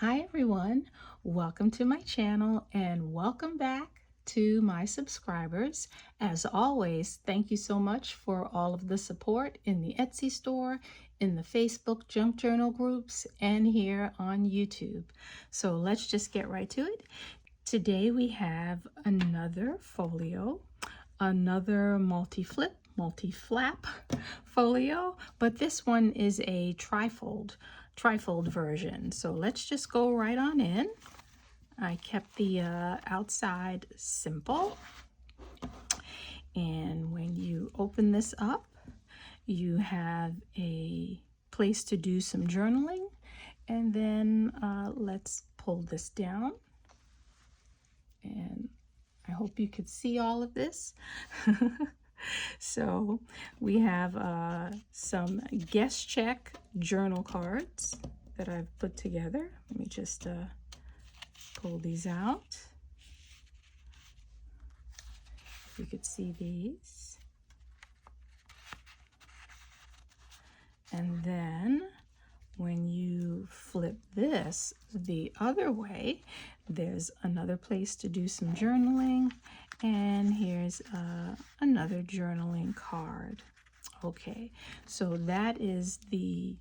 Hi everyone, welcome to my channel and welcome back to my subscribers. As always, thank you so much for all of the support in the Etsy store, in the Facebook junk journal groups, and here on YouTube. So let's just get right to it. Today we have another folio, another multi-flap folio, but this one is a trifold version. So let's just go right on in. I kept the outside simple, and when you open this up, you have a place to do some journaling. And then let's pull this down, and I hope you could see all of this. So we have some guest check journal cards that I've put together. Let me just pull these out. You could see these. And then when you flip this the other way, there's another place to do some journaling, and here's another journaling card. Okay, so that is the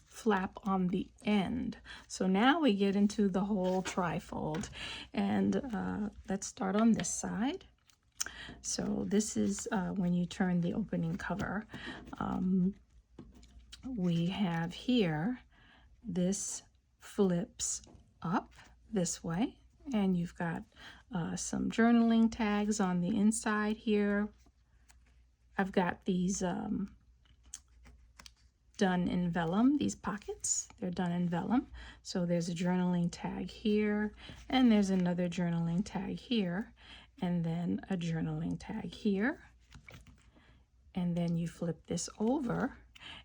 flap on the end. So now we get into the whole trifold, and let's start on this side. So this is when you turn the opening cover. We have here, this flips up this way, and you've got some journaling tags on the inside here. I've got these done in vellum, these pockets, they're done in vellum. So there's a journaling tag here, and there's another journaling tag here, and then a journaling tag here. And then you flip this over,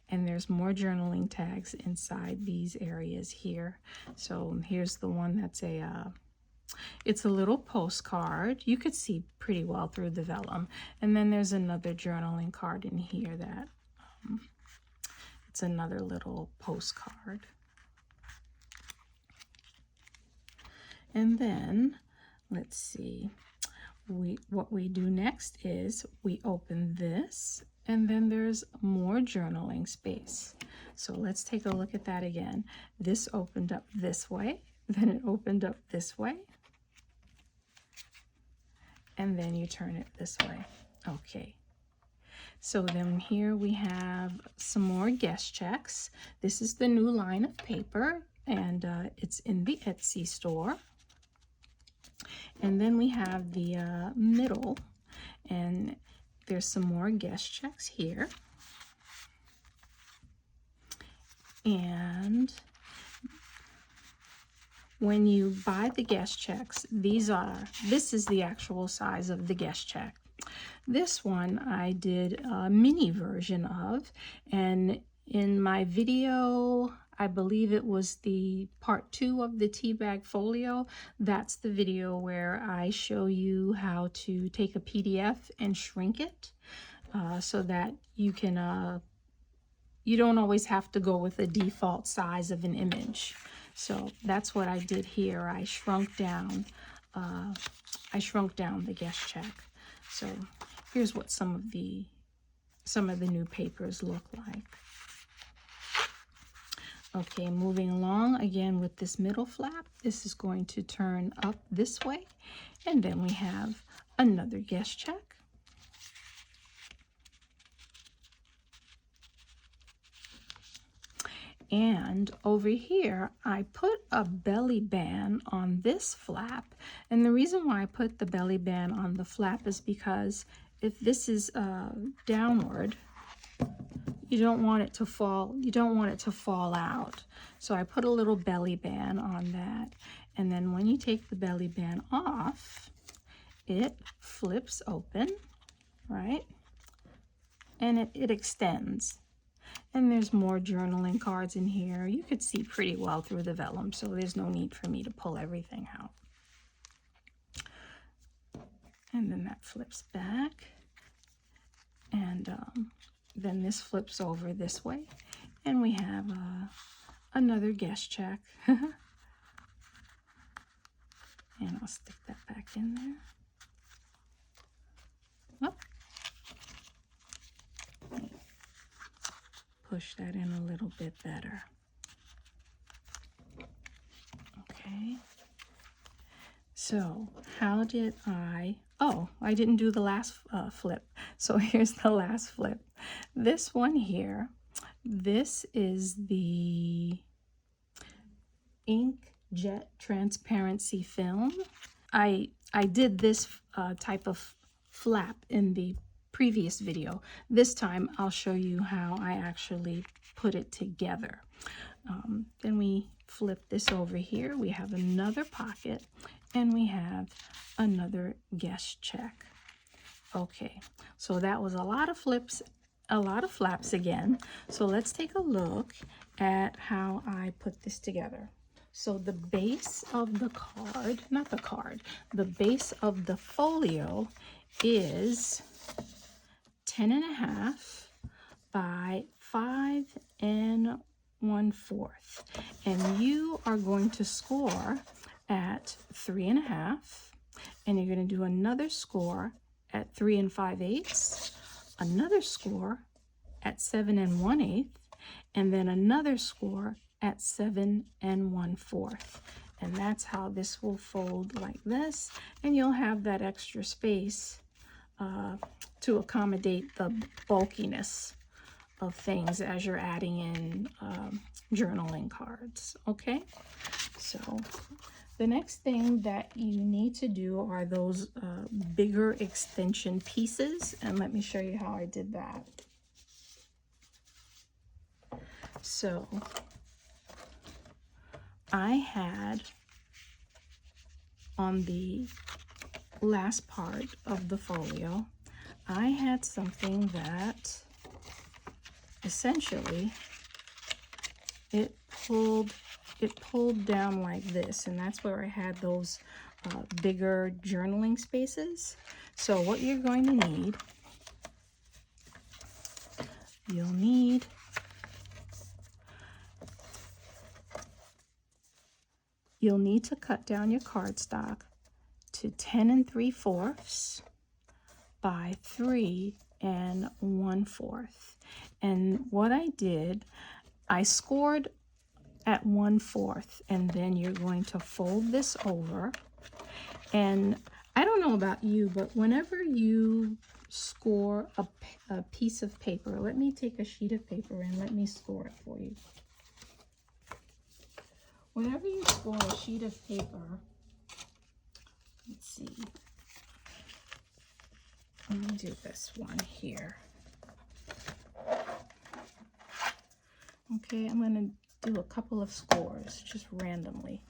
and there's more journaling tags inside these areas here. So here's the one that's it's a little postcard. You could see pretty well through the vellum. And then there's another journaling card in here that it's another little postcard. And then let's see, what we do next is we open this, and then there's more journaling space. So let's take a look at that again. This opened up this way, then it opened up this way, and then you turn it this way. Okay. So then here we have some more guest checks. This is the new line of paper, and it's in the Etsy store. And then we have the middle, and there's some more guest checks here. And when you buy the guest checks, this is the actual size of the guest check. This one I did a mini version of, and in my video, I believe it was the part 2 of the tea bag folio. That's the video where I show you how to take a PDF and shrink it so that you can, you don't always have to go with the default size of an image. So that's what I did here. I shrunk down the guest check. So here's what some of the new papers look like. Okay, moving along again with this middle flap. This is going to turn up this way, and then we have another guest check. And over here, I put a belly band on this flap. And the reason why I put the belly band on the flap is because if this is downward, you don't want it to fall. You don't want it to fall out. So I put a little belly band on that. And then when you take the belly band off, it flips open, right? And it extends. And there's more journaling cards in here. You could see pretty well through the vellum, so there's no need for me to pull everything out. And then that flips back. And then this flips over this way. And we have another guest check. And I'll stick that back in there. Oh. Push that in a little bit better. Okay. So how did I didn't do the last flip. So here's the last flip. This one here, this is the inkjet transparency film. I did this type of flap in the previous video. This time I'll show you how I actually put it together. Then we flip this over here. We have another pocket and we have another guest check. Okay, so that was a lot of flips, a lot of flaps again. So let's take a look at how I put this together. So the base of the card, not the card, the base of the folio is 10.5 by 5 1/4. And you are going to score at 3.5, and you're going to do another score at 3 5/8, another score at 7 1/8, and then another score at 7 1/4. And that's how this will fold like this, and you'll have that extra space to accommodate the bulkiness of things as you're adding in journaling cards. Okay, so the next thing that you need to do are those bigger extension pieces, and let me show you how I did that. So I had on the last part of the folio, I had something that essentially it pulled down like this, and that's where I had those bigger journaling spaces. So what you're going to need, you'll need to cut down your cardstock to 10 3/4 by 3 1/4. And what I did, I scored at 1/4, and then you're going to fold this over. And I don't know about you, but whenever you score a piece of paper, let me take a sheet of paper and let me score it for you. Whenever you score a sheet of paper, let's see, let me do this one here. Okay, I'm going to do a couple of scores just randomly.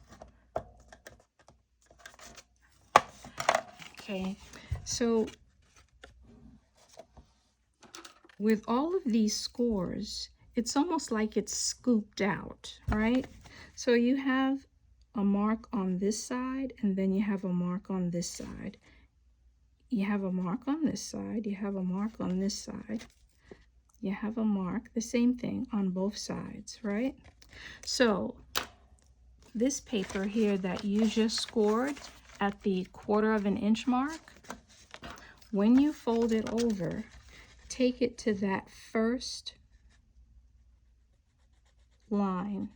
Okay, so with all of these scores, it's almost like it's scooped out, right? So you have a mark on this side, and then you have a mark on this side. You have a mark on this side, you have a mark on this side. You have a mark, the same thing on both sides, right? So this paper here that you just scored at the 1/4 inch mark, when you fold it over, take it to that first line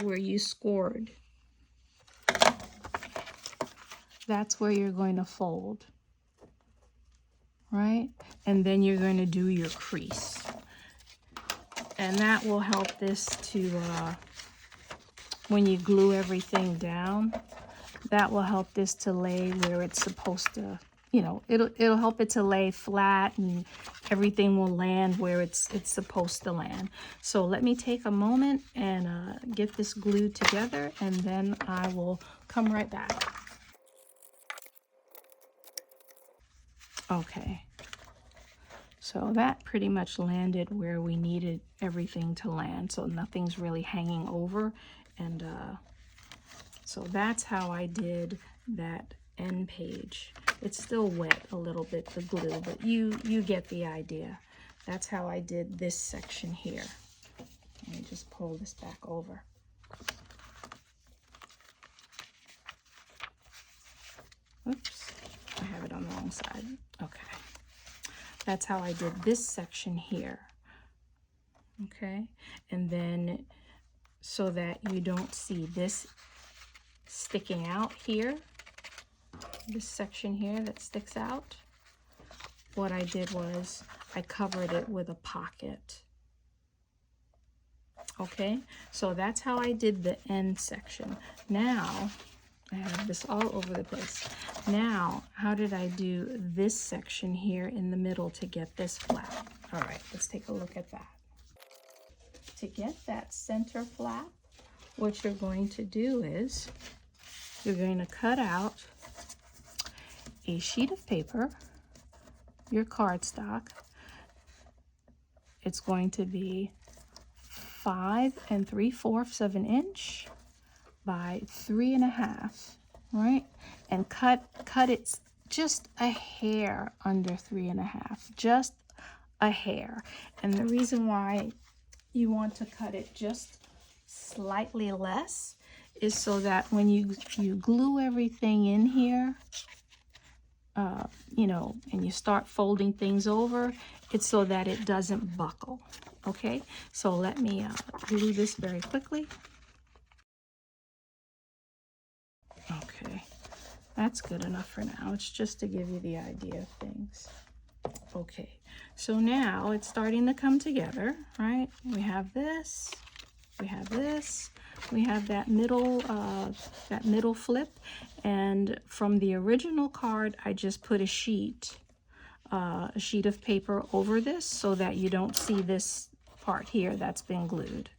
where you scored. That's where you're going to fold, right? And then you're going to do your crease. And that will help this to, when you glue everything down, that will help this to lay where it's supposed to, you know, it'll help it to lay flat, and everything will land where it's supposed to land. So let me take a moment and get this glued together, and then I will come right back. Okay, so that pretty much landed where we needed everything to land, so nothing's really hanging over. And so that's how I did that end page. It's still wet a little bit, the glue, but you get the idea. That's how I did this section here. Let me just pull this back over. Oops, I have it on the wrong side. Okay. That's how I did this section here. Okay, and then so that you don't see this sticking out here, this section here that sticks out, what I did was I covered it with a pocket. Okay, so that's how I did the end section. Now, I have this all over the place. Now, how did I do this section here in the middle to get this flap? All right, let's take a look at that. To get that center flap, what you're going to do is you're going to cut out a sheet of paper, your cardstock. It's going to be 5 3/4 of an inch by 3 1/2, right? And cut it just a hair under 3 1/2, just a hair. And the reason why you want to cut it just slightly less is so that when you glue everything in here, you know, and you start folding things over, it's so that it doesn't buckle. Okay, so let me glue this very quickly. Okay, that's good enough for now. It's just to give you the idea of things. Okay, so now it's starting to come together, right? We have this, we have this, we have that middle flip, and from the original card, I just put a sheet of paper over this so that you don't see this part here that's been glued.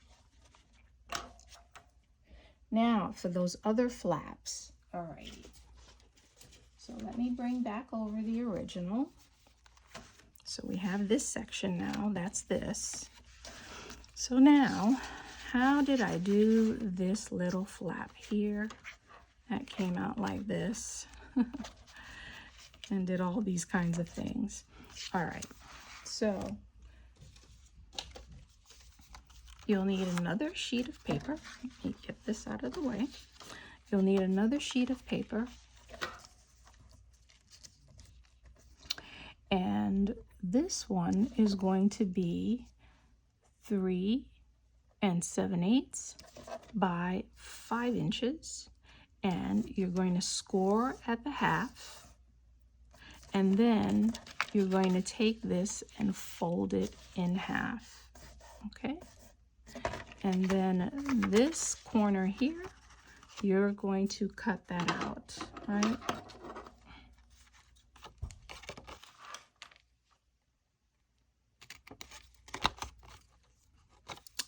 Now for those other flaps, all right. So let me bring back over the original. So we have this section now, that's this. So now, how did I do this little flap here? That came out like this and did all these kinds of things. All right, so you'll need another sheet of paper. Let me get this out of the way. You'll need another sheet of paper. And this one is going to be 3 7/8 by 5 inches. And you're going to score at the half. And then you're going to take this and fold it in half. Okay? And then this corner here, you're going to cut that out, right?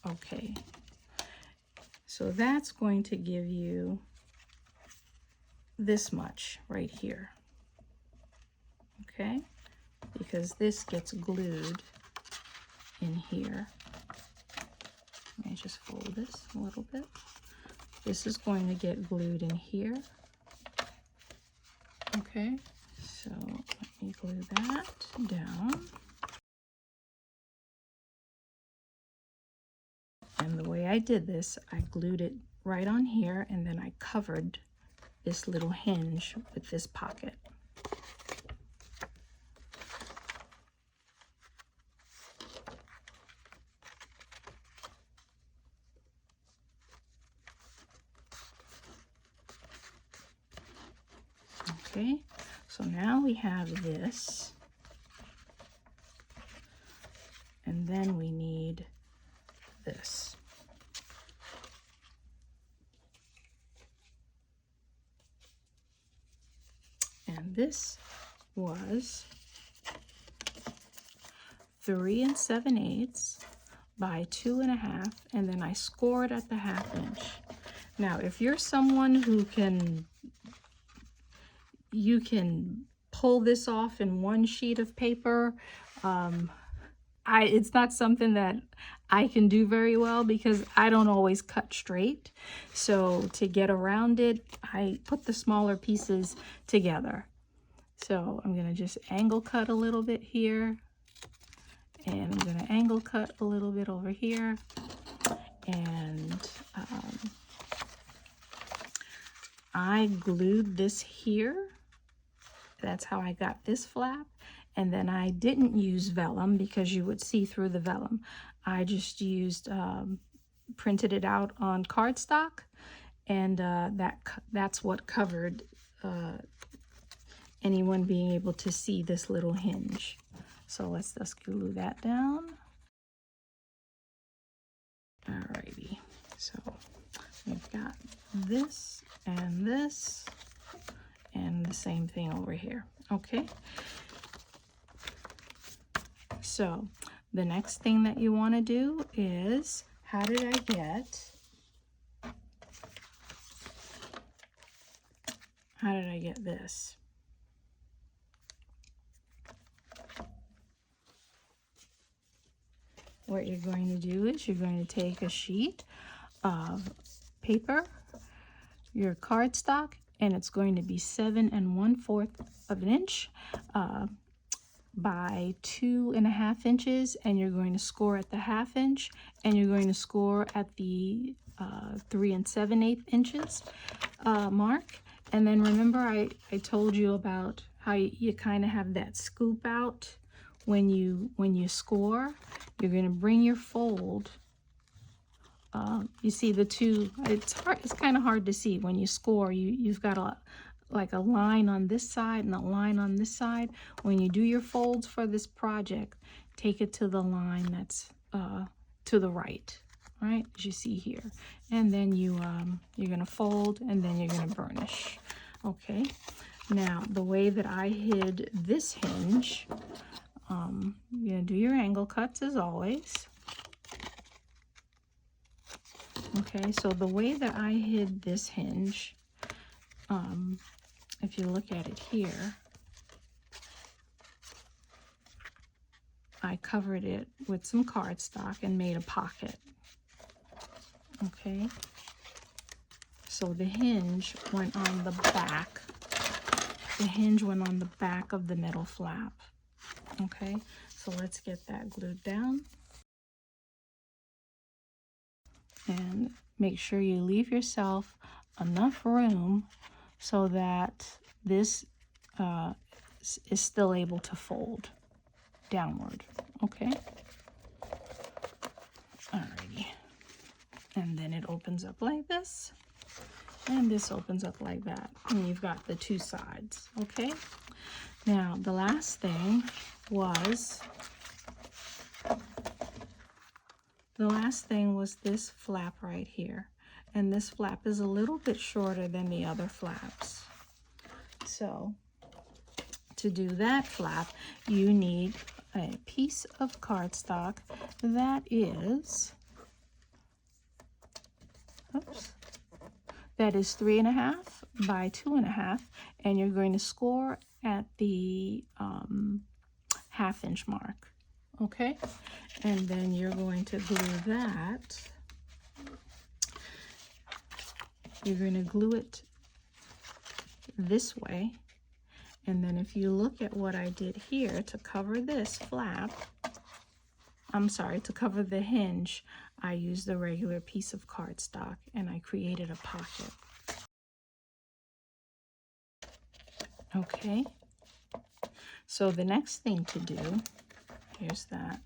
Okay, so that's going to give you this much right here, okay? Because this gets glued in here. Let me just fold this a little bit. This is going to get glued in here, okay? So let me glue that down. And the way I did this, I glued it right on here, and then I covered this little hinge with this pocket. Okay, so now we have this, and then we need this. And this was 3 7/8 by 2 1/2, and then I scored at the 1/2 inch. Now, if you're someone who you can pull this off in one sheet of paper, it's not something that I can do very well because I don't always cut straight. So to get around it, I put the smaller pieces together. So I'm going to just angle cut a little bit here, and I'm going to angle cut a little bit over here. And I glued this here. That's how I got this flap. And then I didn't use vellum because you would see through the vellum. I just used, printed it out on cardstock, and that's what covered anyone being able to see this little hinge. So let's just glue that down. Alrighty, so we've got this and this and the same thing over here. Okay, so the next thing that you want to do is, how did I get this? What you're going to do is you're going to take a sheet of paper, your cardstock, and it's going to be 7 1/4 of an inch by 2.5 inches, and you're going to score at the 1/2 inch, and you're going to score at the 3 7/8 inches mark. And then remember I told you about how you kind of have that scoop out when you score. You're going to bring your fold. You see the two, it's kind of hard to see when you score. You've got like a line on this side and a line on this side. When you do your folds for this project, take it to the line that's to the right, as you see here. And then you're going to fold, and then you're going to burnish. Okay, now the way that I hid this hinge, you're going to do your angle cuts as always. Okay, so the way that I hid this hinge, if you look at it here, I covered it with some cardstock and made a pocket. Okay, so the hinge went on the back. The hinge went on the back of the middle flap. Okay, so let's get that glued down. And make sure you leave yourself enough room so that this is still able to fold downward. Okay, alrighty. And then it opens up like this, and this opens up like that, and you've got the two sides. Okay, now the last thing was this flap right here, and this flap is a little bit shorter than the other flaps. So to do that flap, you need a piece of cardstock that is 3.5 by 2.5, and you're going to score at the 1/2 inch mark. Okay, and then you're going to glue that. You're going to glue it this way, and then if you look at what I did here to cover this flap, to cover the hinge, I used a regular piece of cardstock and I created a pocket. Okay, so the next thing to do, here's that.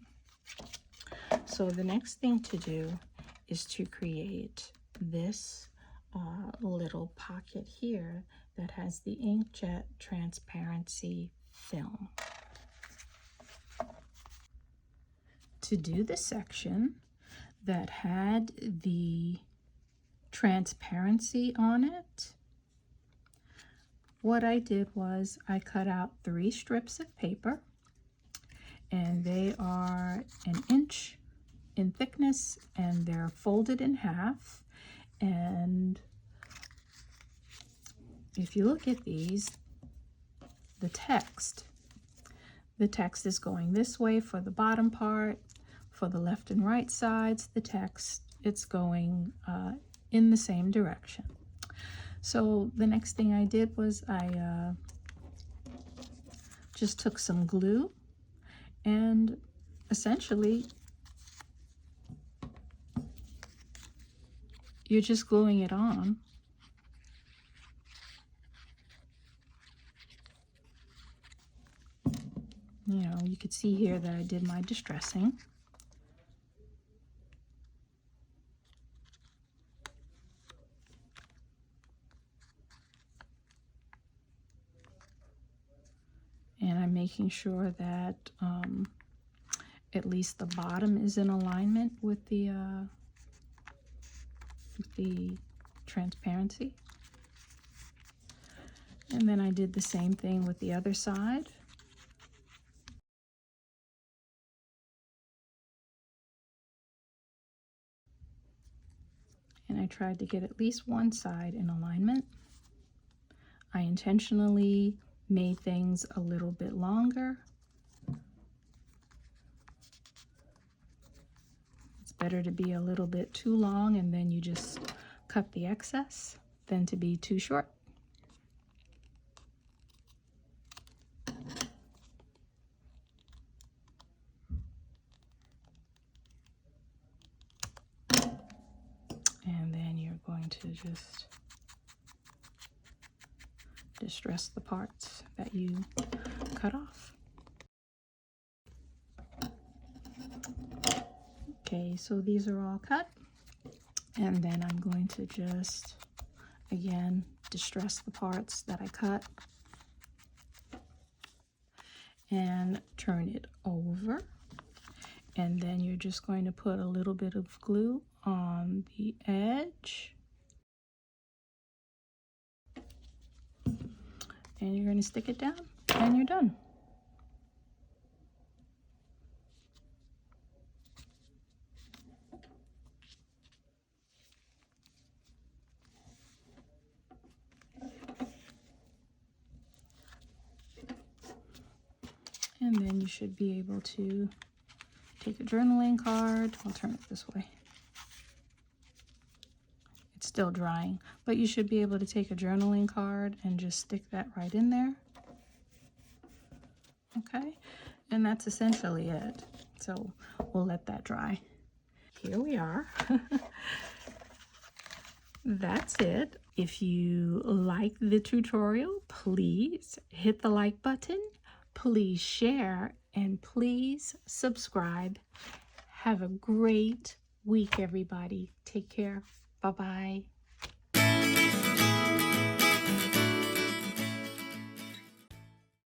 So the next thing to do is to create this little pocket here that has the inkjet transparency film. To do the section that had the transparency on it, what I did was I cut out 3 strips of paper, and they are 1 inch in thickness, and they're folded in half. And if you look at these, the text is going this way for the bottom part. For the left and right sides, the text, it's going in the same direction. So the next thing I did was I just took some glue and essentially you're just gluing it on. You know, you could see here that I did my distressing. And I'm making sure that at least the bottom is in alignment with the transparency. And then I did the same thing with the other side. And I tried to get at least one side in alignment. I intentionally made things a little bit longer. It's better to be a little bit too long and then you just cut the excess than to be too short. And then you're going to just distress the parts that you cut off. Okay, so these are all cut. And then I'm going to just, again, distress the parts that I cut and turn it over. And then you're just going to put a little bit of glue on the edge. And you're going to stick it down and you're done. And then you should be able to take a journaling card. I'll turn it this way. It's still drying, but you should be able to take a journaling card and just stick that right in there. Okay, and that's essentially it. So we'll let that dry. Here we are. That's it. If you like the tutorial, please hit the like button. Please share and please subscribe. Have a great week, everybody. Take care. Bye-bye.